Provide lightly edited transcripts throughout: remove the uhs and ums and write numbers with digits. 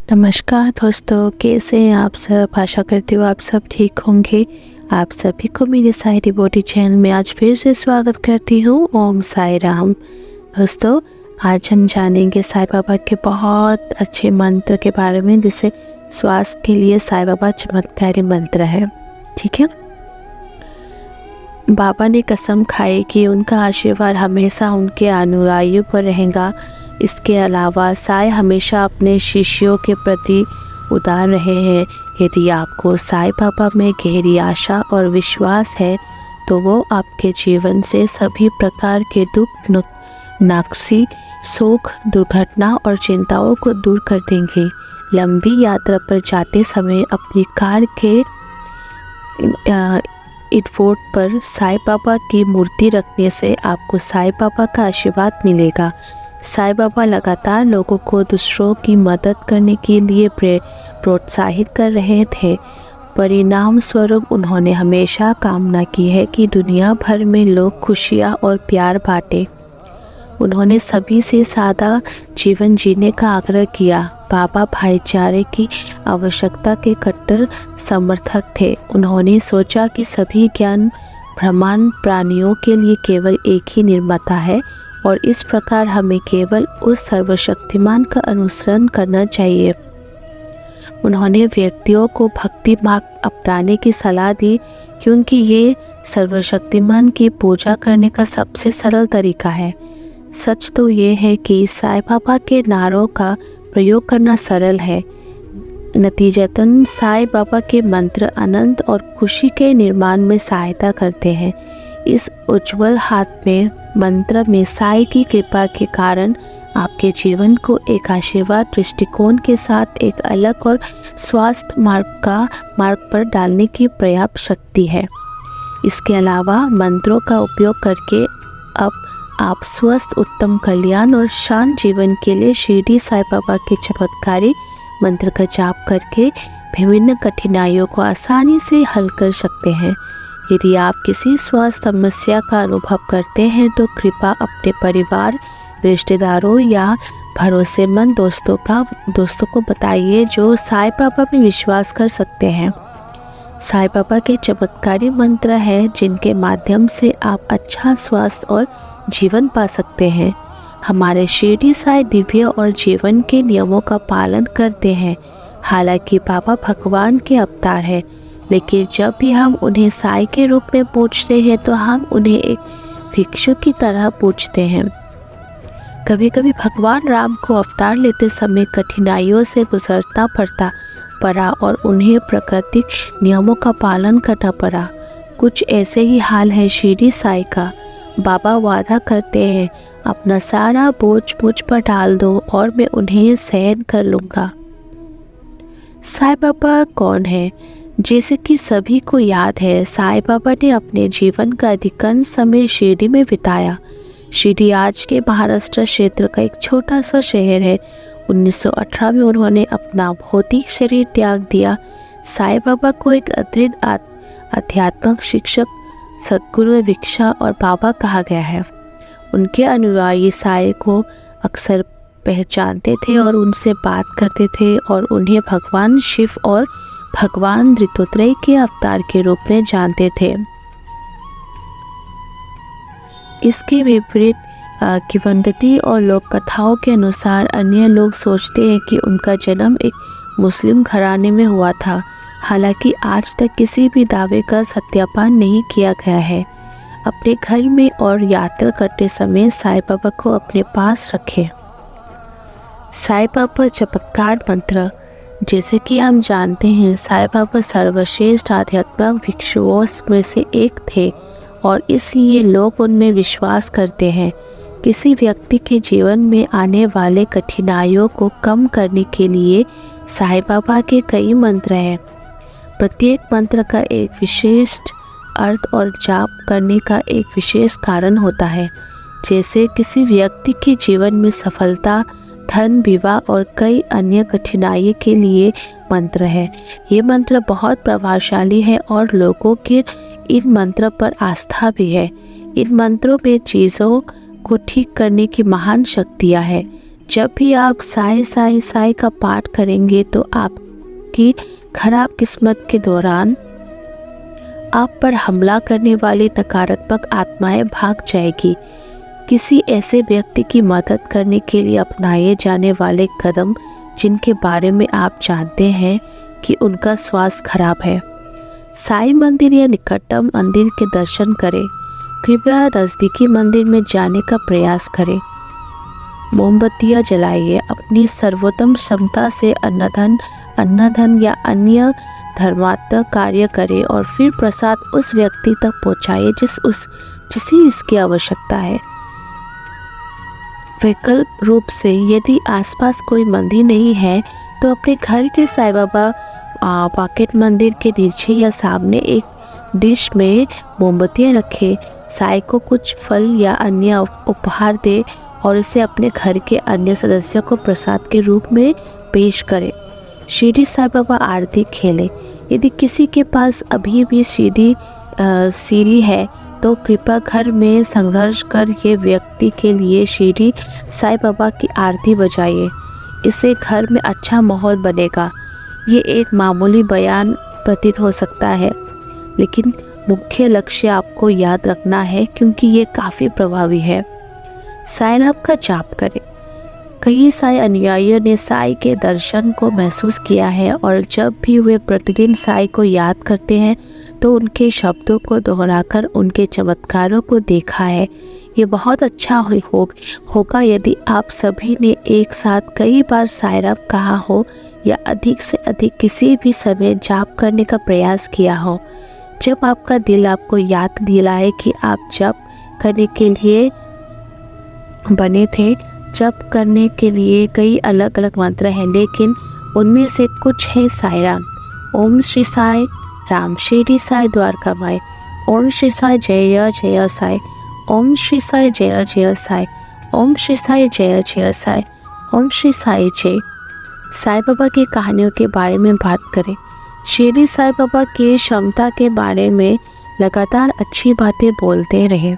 नमस्कार दोस्तों, कैसे हैं आप सब। आशा करती हूँ आप सब ठीक होंगे। आप सभी को मेरे साई डिवोटी चैनल में आज फिर से स्वागत करती हूँ। ओम साई राम। दोस्तों, आज हम जानेंगे साईं बाबा के बहुत अच्छे मंत्र के बारे में, जिसे स्वास्थ्य के लिए साईं बाबा चमत्कारी मंत्र है। ठीक है। बाबा ने कसम खाई कि उनका आशीर्वाद हमेशा उनके अनुयायियों पर रहेगा। इसके अलावा साईं हमेशा अपने शिष्यों के प्रति उदार रहे हैं। यदि आपको साईं बाबा में गहरी आशा और विश्वास है तो वो आपके जीवन से सभी प्रकार के दुख, नाक्सी, शोक, दुर्घटना और चिंताओं को दूर कर देंगे। लंबी यात्रा पर जाते समय अपनी कार के इटफोर्ट पर साईं बाबा की मूर्ति रखने से आपको साईं बाबा का आशीर्वाद मिलेगा। साईं बाबा लगातार लोगों को दूसरों की मदद करने के लिए प्रोत्साहित कर रहे थे। परिणाम स्वरूप उन्होंने हमेशा कामना की है कि दुनिया भर में लोग खुशियाँ और प्यार बांटें। उन्होंने सभी से सादा जीवन जीने का आग्रह किया। बाबा भाईचारे की आवश्यकता के कट्टर समर्थक थे। उन्होंने सोचा कि सभी ज्ञान ब्रह्मांड प्राणियों के लिए केवल एक ही निर्माता है और इस प्रकार हमें केवल उस सर्वशक्तिमान का अनुसरण करना चाहिए। उन्होंने व्यक्तियों को भक्ति मार्ग अपनाने की सलाह दी, क्योंकि ये सर्वशक्तिमान की पूजा करने का सबसे सरल तरीका है। सच तो ये है कि साईं बाबा के नारों का प्रयोग करना सरल है। नतीजतन साईं बाबा के मंत्र आनंद और खुशी के निर्माण में सहायता करते हैं। इस उज्जवल हाथ में मंत्र में साईं की कृपा के कारण आपके जीवन को एक आशीर्वाद दृष्टिकोण के साथ एक अलग और स्वास्थ्य मार्ग पर डालने की पर्याप्त शक्ति है। इसके अलावा मंत्रों का उपयोग करके अब आप स्वस्थ, उत्तम कल्याण और शांत जीवन के लिए शिरडी साईं बाबा के चमत्कारी मंत्र का जाप करके विभिन्न कठिनाइयों को आसानी से हल कर सकते हैं। यदि आप किसी स्वास्थ्य समस्या का अनुभव करते हैं तो कृपया अपने परिवार, रिश्तेदारों या भरोसेमंद दोस्तों को बताइए जो साईं बाबा में विश्वास कर सकते हैं। साईं बाबा के चमत्कारी मंत्र हैं जिनके माध्यम से आप अच्छा स्वास्थ्य और जीवन पा सकते हैं। हमारे शिरडी साईं दिव्य और जीवन के नियमों का पालन करते हैं। हालांकि बाबा भगवान के अवतार हैं, लेकिन जब भी हम उन्हें साईं के रूप में पूजते हैं तो हम उन्हें एक भिक्षु की तरह पूजते हैं। कभी कभी भगवान राम को अवतार लेते समय कठिनाइयों से गुजरना पड़ा और उन्हें प्राकृतिक नियमों का पालन करना पड़ा। कुछ ऐसे ही हाल है शिरडी साईं का। बाबा वादा करते हैं, अपना सारा बोझ मुझ पर डाल दो और मैं उन्हें सहन कर लूँगा। साईं बाबा कौन है? जैसे कि सभी को याद है, साईं बाबा ने अपने जीवन का अधिकांश समय शिरडी में बिताया। शिरडी आज के महाराष्ट्र क्षेत्र का एक छोटा सा शहर है। 1918 में उन्होंने अपना भौतिक शरीर त्याग दिया। साईं बाबा को एक अद्भुत आध्यात्मिक शिक्षक, सद्गुरु, भिक्षा और बाबा कहा गया है। उनके अनुयायी साईं को अक्सर पहचानते थे और उनसे बात करते थे और उन्हें भगवान शिव और भगवान दत्तात्रेय के अवतार के रूप में जानते थे। इसके विपरीत किंवदंती और लोक कथाओं के अनुसार अन्य लोग सोचते हैं कि उनका जन्म एक मुस्लिम घराने में हुआ था। हालांकि आज तक किसी भी दावे का सत्यापन नहीं किया गया है। अपने घर में और यात्रा करते समय साईं बाबा को अपने पास रखें। साईं बाबा चमत्कार मंत्र। जैसे कि हम जानते हैं, साईं बाबा सर्वश्रेष्ठ आध्यात्मिक भिक्षुओं में से एक थे और इसलिए लोग उनमें विश्वास करते हैं। किसी व्यक्ति के जीवन में आने वाले कठिनाइयों को कम करने के लिए साईं बाबा के कई मंत्र हैं। प्रत्येक मंत्र का एक विशेष अर्थ और जाप करने का एक विशेष कारण होता है। जैसे किसी व्यक्ति के जीवन में सफलता, धन, विवाह और कई अन्य कठिनाइयों के लिए मंत्र है। ये मंत्र बहुत प्रभावशाली है और लोगों के इन मंत्र पर आस्था भी है। इन मंत्रों में चीज़ों को ठीक करने की महान शक्तियाँ हैं। जब भी आप साई साई साई का पाठ करेंगे तो आपकी खराब किस्मत के दौरान आप पर हमला करने वाली नकारात्मक आत्माएं भाग जाएगी। किसी ऐसे व्यक्ति की मदद करने के लिए अपनाए जाने वाले कदम जिनके बारे में आप जानते हैं कि उनका स्वास्थ्य खराब है। साई मंदिर या निकटतम मंदिर के दर्शन करें। कृपया नज़दीकी मंदिर में जाने का प्रयास करें। मोमबत्तियाँ जलाइए। अपनी सर्वोत्तम क्षमता से अन्नदान या अन्य धर्मात्मक कार्य करें और फिर प्रसाद उस व्यक्ति तक पहुँचाइए जिसे इसकी आवश्यकता है। वैकल्पिक रूप से यदि आसपास कोई मंदिर नहीं है तो अपने घर के साईं बाबा पॉकेट मंदिर के नीचे या सामने एक डिश में मोमबत्तियाँ रखें। साईं को कुछ फल या अन्य उपहार दें और इसे अपने घर के अन्य सदस्यों को प्रसाद के रूप में पेश करें। शिरडी साईं बाबा आरती खेलें। यदि किसी के पास अभी भी सीढ़ी है तो कृपया घर में संघर्ष कर ये व्यक्ति के लिए शिरडी साईं बाबा की आरती बजाइए। इससे घर में अच्छा माहौल बनेगा। ये एक मामूली बयान प्रतीत हो सकता है, लेकिन मुख्य लक्ष्य आपको याद रखना है क्योंकि ये काफ़ी प्रभावी है। साईं नाम का जाप करें। कई साईं अनुयायियों ने साईं के दर्शन को महसूस किया है और जब भी वे प्रतिदिन साईं को याद करते हैं तो उनके शब्दों को दोहराकर उनके चमत्कारों को देखा है। ये बहुत अच्छा होगा यदि आप सभी ने एक साथ कई बार साईं नाम कहा हो या अधिक से अधिक किसी भी समय जाप करने का प्रयास किया हो। जब आपका दिल आपको याद दिलाए कि आप जप करने के लिए बने थे। जप करने के लिए कई अलग अलग मंत्र हैं, लेकिन उनमें से कुछ है साईं राम। ओम श्री साई राम, शिरडी साई द्वारका माई। ओम श्री साई जय जय साई। ओम श्री साई जय जय साई। ओम श्री साई जय जय साई। ओम श्री साई जय। साईं बाबा की कहानियों के बारे में बात करें। शिरडी साईं बाबा की क्षमता के बारे में लगातार अच्छी बातें बोलते रहे।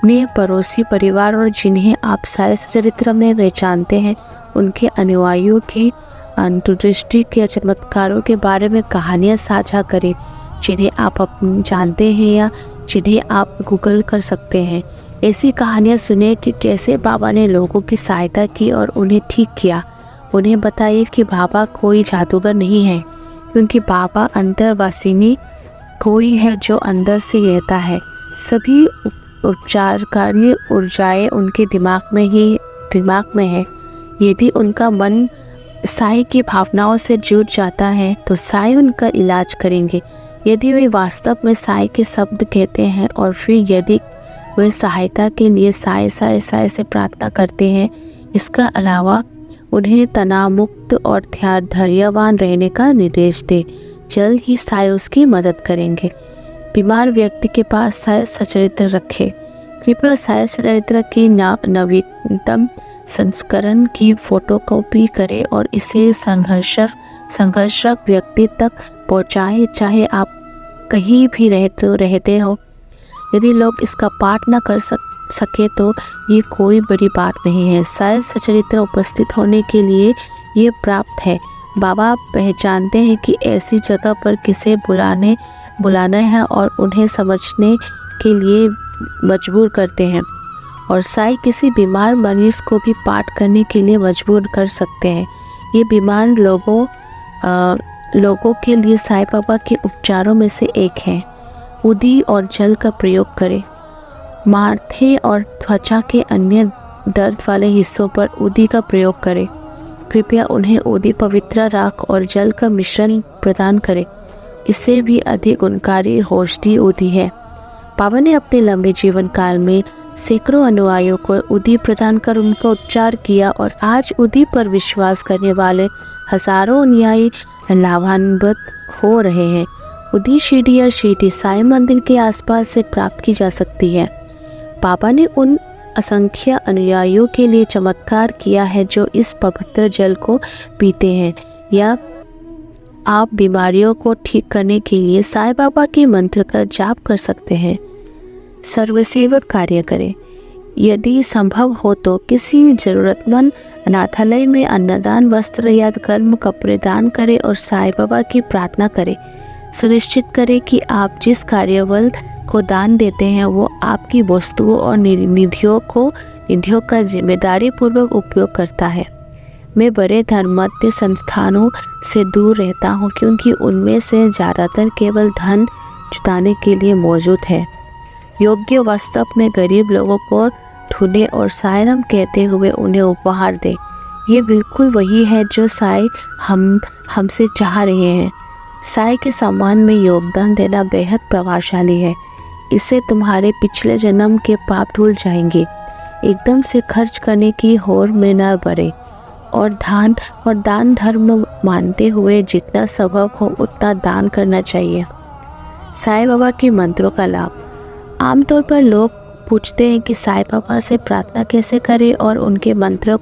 अपने पड़ोसी परिवार और जिन्हें आप साईं चरित्र में पहचानते हैं उनके अनुयायियों की अंतर्दृष्टि के चमत्कारों के बारे में कहानियाँ साझा करें जिन्हें आप जानते हैं या जिन्हें आप गूगल कर सकते हैं। ऐसी कहानियाँ सुने कि कैसे बाबा ने लोगों की सहायता की और उन्हें ठीक किया। उन्हें बताइए कि बाबा कोई जादूगर नहीं है, क्योंकि बाबा अंतर्वासिनी कोई है जो अंदर से रहता है। सभी उपचारकारी ऊर्जाएं उनके दिमाग में है। यदि उनका मन साईं की भावनाओं से जुड़ जाता है तो साईं उनका इलाज करेंगे। यदि वे वास्तव में साईं के शब्द कहते हैं और फिर यदि वे सहायता के लिए साईं से प्रार्थना करते हैं। इसका अलावा उन्हें तनाव मुक्त और धैर्यवान रहने का निर्देश दें। जल्द ही साईं उसकी मदद करेंगे। बीमार व्यक्ति के पास साईं सचरित्र रखें। कृपया साईं सचरित्र की नवीनतम संस्करण की फोटोकॉपी करें और इसे संघर्षक व्यक्ति तक पहुंचाएं, चाहे आप कहीं भी रहते हो। यदि लोग इसका पाठ न कर सके तो ये कोई बड़ी बात नहीं है। साईं सचरित्र उपस्थित होने के लिए ये प्राप्त है। बाबा पहचानते हैं कि ऐसी जगह पर किसे बुलाना है और उन्हें समझने के लिए मजबूर करते हैं। और साईं किसी बीमार मरीज को भी पाठ करने के लिए मजबूर कर सकते हैं। ये बीमार लोगों के लिए साईं बाबा के उपचारों में से एक है। उदी और जल का प्रयोग करें। माथे और त्वचा के अन्य दर्द वाले हिस्सों पर उदी का प्रयोग करें। कृपया उन्हें उदी पवित्र राख और जल का मिश्रण प्रदान करें। इससे भी अधिक गुणकारी औषधि उदी है। बाबा ने अपने लंबे जीवन काल में सैकड़ों अनुयायियों को उदी प्रदान कर उनका उपचार किया और आज उदी पर विश्वास करने वाले हजारों अनुयायी लाभान्वित हो रहे हैं। उदी शिरडी या शिरडी साईं मंदिर के आसपास से प्राप्त की जा सकती है। बाबा ने उन असंख्य अनुयायियों के लिए चमत्कार किया है जो इस पवित्र जल को पीते हैं। या आप बीमारियों को ठीक करने के लिए साईं बाबा के मंत्र का जाप कर सकते हैं। सर्वसेवक कार्य करें। यदि संभव हो तो किसी ज़रूरतमंद अनाथालय में अन्नदान, वस्त्र या गर्म कपड़े दान करें और साईं बाबा की प्रार्थना करें। सुनिश्चित करें कि आप जिस कार्यबल को दान देते हैं वो आपकी वस्तुओं और निधियों का जिम्मेदारी पूर्वक उपयोग करता है। मैं बड़े धर्माढ्य संस्थानों से दूर रहता हूँ क्योंकि उनमें से ज़्यादातर केवल धन जुटाने के लिए मौजूद है। योग्य वास्तव में गरीब लोगों को ढूंढे और साईं कहते हुए उन्हें उपहार दे। ये बिल्कुल वही है जो साईं हमसे चाह रहे हैं। साईं के सम्मान में योगदान देना बेहद प्रभावशाली है। इससे तुम्हारे पिछले जन्म के पाप धुल जाएंगे। एकदम से खर्च करने की होड़ में न बढ़े और दान धर्म मानते हुए जितना संभव हो उतना दान करना चाहिए। साईं बाबा के मंत्रों का लाभ। आमतौर पर लोग पूछते हैं कि साईं बाबा से प्रार्थना कैसे करें और उनके मंत्रों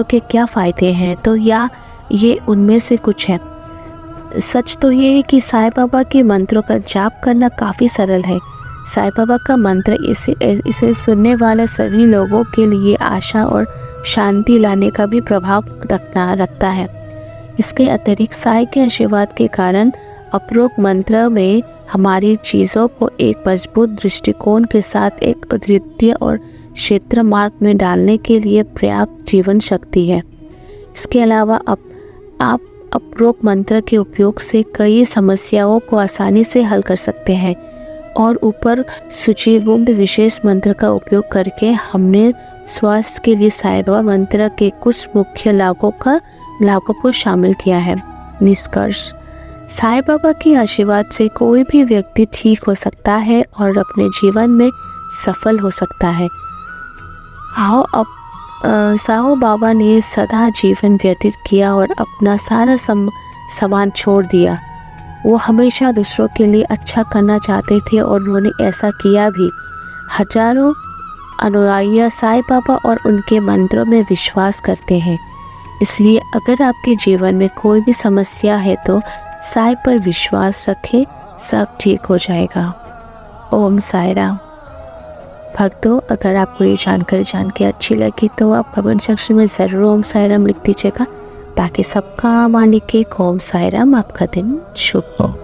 के क्या फ़ायदे हैं, तो या ये उनमें से कुछ है। सच तो ये है कि साईं बाबा के मंत्रों का जाप करना काफ़ी सरल है। साईं बाबा का मंत्र इसे सुनने वाले सभी लोगों के लिए आशा और शांति लाने का भी प्रभाव रखता है। इसके अतिरिक्त साईं के आशीर्वाद के कारण उपरोक्त मंत्र में हमारी चीज़ों को एक मजबूत दृष्टिकोण के साथ एक अद्वितीय और क्षेत्र मार्ग में डालने के लिए पर्याप्त जीवन शक्ति है। इसके अलावा आप उपरोक्त मंत्र के उपयोग से कई समस्याओं को आसानी से हल कर सकते हैं और ऊपर सूचीबद्ध विशेष मंत्र का उपयोग करके हमने स्वास्थ्य के लिए साईं बाबा मंत्र के कुछ मुख्य लाभों को शामिल किया है। निष्कर्ष, साईं बाबा के आशीर्वाद से कोई भी व्यक्ति ठीक हो सकता है और अपने जीवन में सफल हो सकता है। साईं बाबा ने सदा जीवन व्यतीत किया और अपना सारा सामान छोड़ दिया। वो हमेशा दूसरों के लिए अच्छा करना चाहते थे और उन्होंने ऐसा किया भी। हजारों अनुयायी साईं बाबा और उनके मंत्रों में विश्वास करते हैं। इसलिए अगर आपके जीवन में कोई भी समस्या है तो साईं पर विश्वास रखें, सब ठीक हो जाएगा। ओम साईं राम। भक्तों, अगर आपको ये जानकारी जान के अच्छी लगी तो आप कमेंट सेक्शन में ज़रूर ओम साईं राम लिख दीजिएगा ताकि सबका मालिक के ओम साईं राम। आपका दिन शुभ हो।